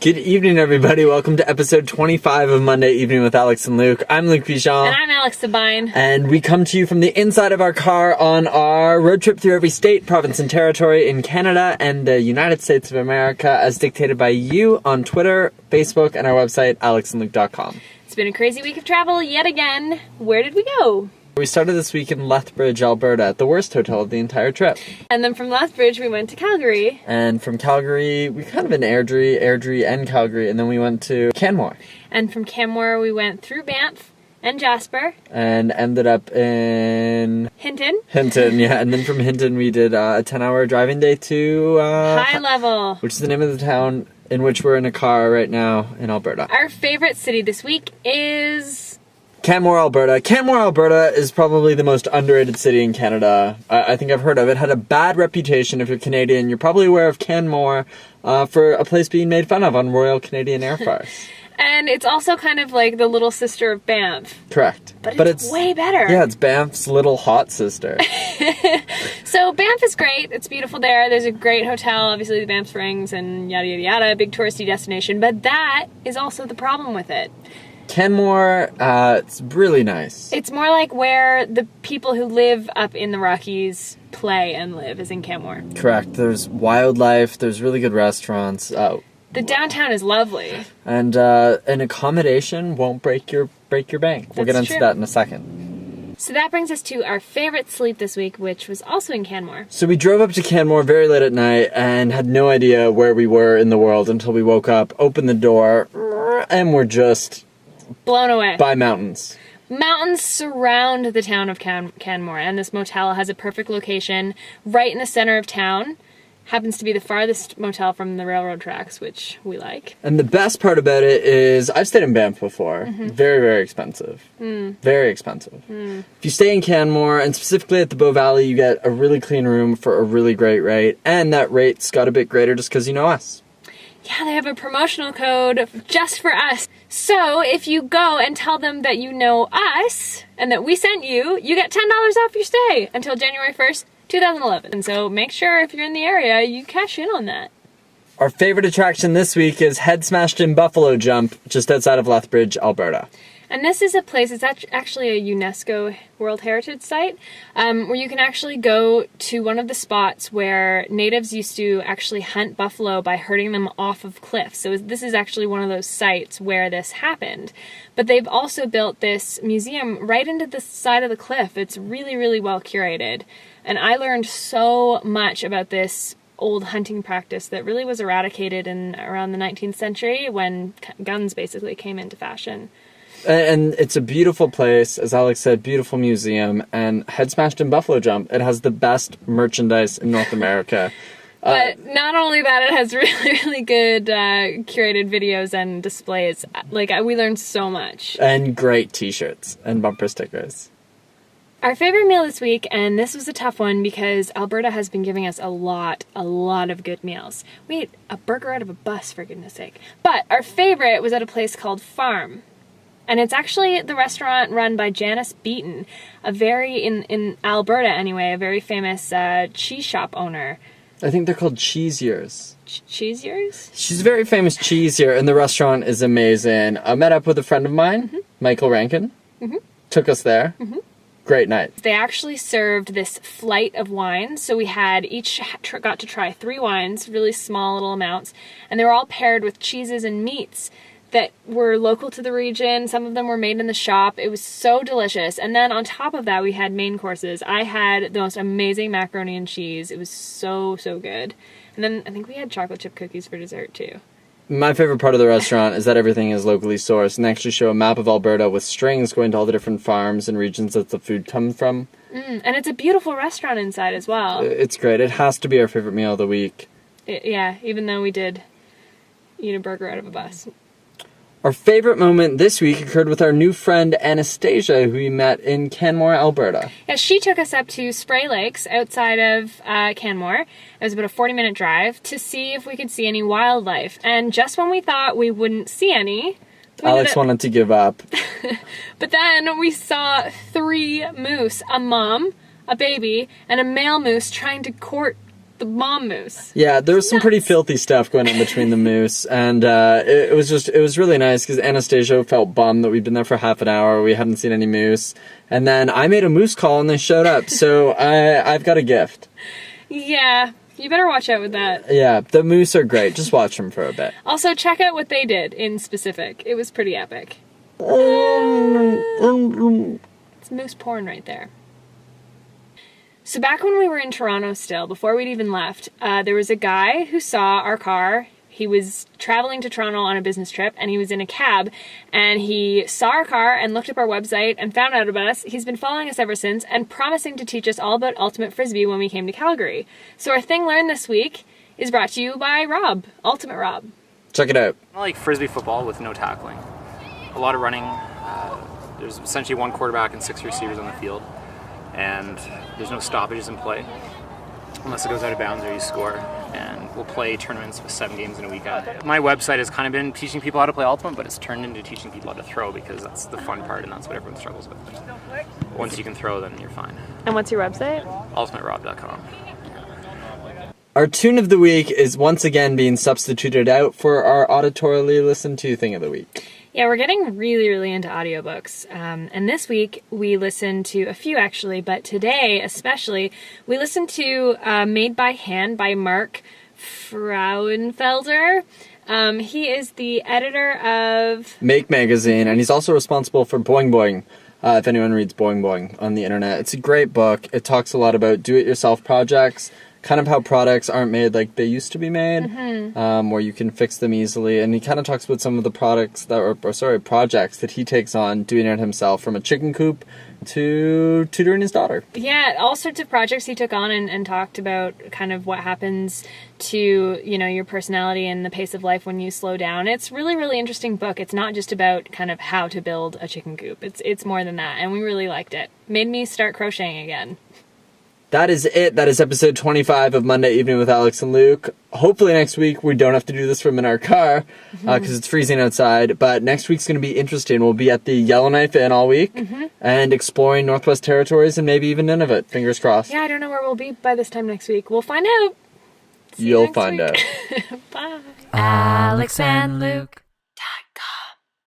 Good evening, everybody. Welcome to episode 25 of Monday Evening with Alex and Luke. I'm Luke Bichon. And I'm Alex Sabine. And we come to you from the inside of our car on our road trip through every state, province, and territory in Canada and the United States of America, as dictated by you on Twitter, Facebook, and our website, alexandluke.com. It's been a crazy week of travel yet again. Where did we go? We started this week in Lethbridge, Alberta, at the worst hotel of the entire trip. And then from Lethbridge, we went to Calgary. And from Calgary, we kind of been Airdrie, and Calgary, and then we went to Canmore. And from Canmore, we went through Banff and Jasper. And ended up in... Hinton, yeah. And then from Hinton, we did a 10-hour driving day to... High Level. Which is the name of the town in which we're in a car right now in Alberta. Our favorite city this week is... Canmore, Alberta. Canmore, Alberta is probably the most underrated city in Canada. I think I've heard of it. Had a bad reputation. If you're Canadian, you're probably aware of Canmore for a place being made fun of on Royal Canadian Air Force. And it's also kind of like the little sister of Banff. Correct. But it's way better. Yeah, it's Banff's little hot sister. So Banff is great. It's beautiful there. There's a great hotel, obviously the Banff Springs and yada yada yada, big touristy destination. But that is also the problem with it. Canmore, it's really nice. It's more like where the people who live up in the Rockies play and live, is in Canmore. Correct. There's wildlife, there's really good restaurants. The downtown is lovely. And an accommodation won't break your bank. We'll get into that in a second. So that brings us to our favorite sleep this week, which was also in Canmore. So we drove up to Canmore very late at night and had no idea where we were in the world until we woke up, opened the door, and we're just... blown away. By mountains. Mountains surround the town of Canmore, and this motel has a perfect location right in the center of town. Happens to be the farthest motel from the railroad tracks, which we like. And the best part about it is, I've stayed in Banff before. Mm-hmm. Very, very expensive. Very expensive. If you stay in Canmore, and specifically at the Bow Valley, you get a really clean room for a really great rate. And that rate's got a bit greater just because you know us. Yeah, they have a promotional code just for us. So if you go and tell them that you know us and that we sent you, you get $10 off your stay until January 1st, 2011. And so make sure if you're in the area, you cash in on that. Our favorite attraction this week is Head Smashed in Buffalo Jump, just outside of Lethbridge, Alberta. And this is a place, it's actually a UNESCO World Heritage Site, where you can actually go to one of the spots where natives used to actually hunt buffalo by herding them off of cliffs. So this is actually one of those sites where this happened. But they've also built this museum right into the side of the cliff. It's really, really well curated. And I learned so much about this old hunting practice that really was eradicated in around the 19th century when guns basically came into fashion. And it's a beautiful place, as Alex said, beautiful museum, and Head Smashed in Buffalo Jump. It has the best merchandise in North America. But not only that, it has really, really good curated videos and displays. Like, we learned so much. And great t-shirts and bumper stickers. Our favorite meal this week, and this was a tough one because Alberta has been giving us a lot of good meals. We ate a burger out of a bus, for goodness sake. But our favorite was at a place called Farm. And it's actually the restaurant run by Janice Beaton, in Alberta anyway, a very famous cheese shop owner. I think they're called Cheesiers. Cheesiers? She's a very famous cheesier, and the restaurant is amazing. I met up with a friend of mine, Michael Rankin. Took us there. Great night. They actually served this flight of wines, so we had each got to try 3 wines, really small little amounts, and they were all paired with cheeses and meats that were local to the region. Some of them were made in the shop. It was so delicious. And then on top of that, we had main courses. I had the most amazing macaroni and cheese. It was so, so good. And then I think we had chocolate chip cookies for dessert too. My favorite part of the restaurant is that everything is locally sourced, and they actually show a map of Alberta with strings going to all the different farms and regions that the food comes from. And it's a beautiful restaurant inside as well. It's great. It has to be our favorite meal of the week. Yeah, even though we did eat a burger out of a bus. Our favorite moment this week occurred with our new friend Anastasia, who we met in Canmore, Alberta. Yeah, she took us up to Spray Lakes outside of Canmore. It was about a 40-minute drive to see if we could see any wildlife. And just when we thought we wouldn't see any... Alex wanted to give up. But then we saw 3 moose, a mom, a baby, and a male moose trying to court The mom moose. Yeah, there was some pretty filthy stuff going on between the moose, and it was really nice because Anastasia felt bummed that we'd been there for half an hour, we hadn't seen any moose, and then I made a moose call and they showed up, so I've got a gift. Yeah, you better watch out with that. Yeah, the moose are great. Just watch them for a bit. Also, check out what they did in specific. It was pretty epic. It's moose porn right there. So back when we were in Toronto still, before we'd even left, there was a guy who saw our car. He was traveling to Toronto on a business trip, and he was in a cab, and he saw our car and looked up our website and found out about us. He's been following us ever since and promising to teach us all about Ultimate Frisbee when we came to Calgary. So our thing learned this week is brought to you by Rob, Ultimate Rob. Check it out. I like Frisbee football with no tackling. A lot of running. There's essentially one quarterback and 6 receivers on the field, and there's no stoppages in play unless it goes out of bounds or you score. And we'll play tournaments with 7 games in a week. My website has kind of been teaching people how to play Ultimate, but it's turned into teaching people how to throw because that's the fun part and that's what everyone struggles with. Once you can throw, then you're fine. And what's your website? UltimateRob.com. Our tune of the week is once again being substituted out for our auditorily listened to thing of the week. Yeah, we're getting really, really into audiobooks. And this week we listened to a few actually, but today especially, we listened to Made by Hand by Mark Frauenfelder. He is the editor of Make Magazine, and he's also responsible for Boing Boing. If anyone reads Boing Boing on the internet, it's a great book. It talks a lot about do-it-yourself projects, kind of how products aren't made like they used to be made, where you can fix them easily. And he kind of talks about some of the projects that he takes on doing it himself, from a chicken coop to tutoring his daughter. Yeah, all sorts of projects he took on and talked about kind of what happens to, you know, your personality and the pace of life when you slow down. It's really, really interesting book. It's not just about kind of how to build a chicken coop. It's more than that, and we really liked it. Made me start crocheting again. That is it. That is episode 25 of Monday Evening with Alex and Luke. Hopefully next week we don't have to do this from in our car because it's freezing outside. But next week's going to be interesting. We'll be at the Yellowknife Inn all week and exploring Northwest Territories and maybe even Nunavut. Fingers crossed. Yeah, I don't know where we'll be by this time next week. We'll find out. You'll find out. Bye. Alex and Luke.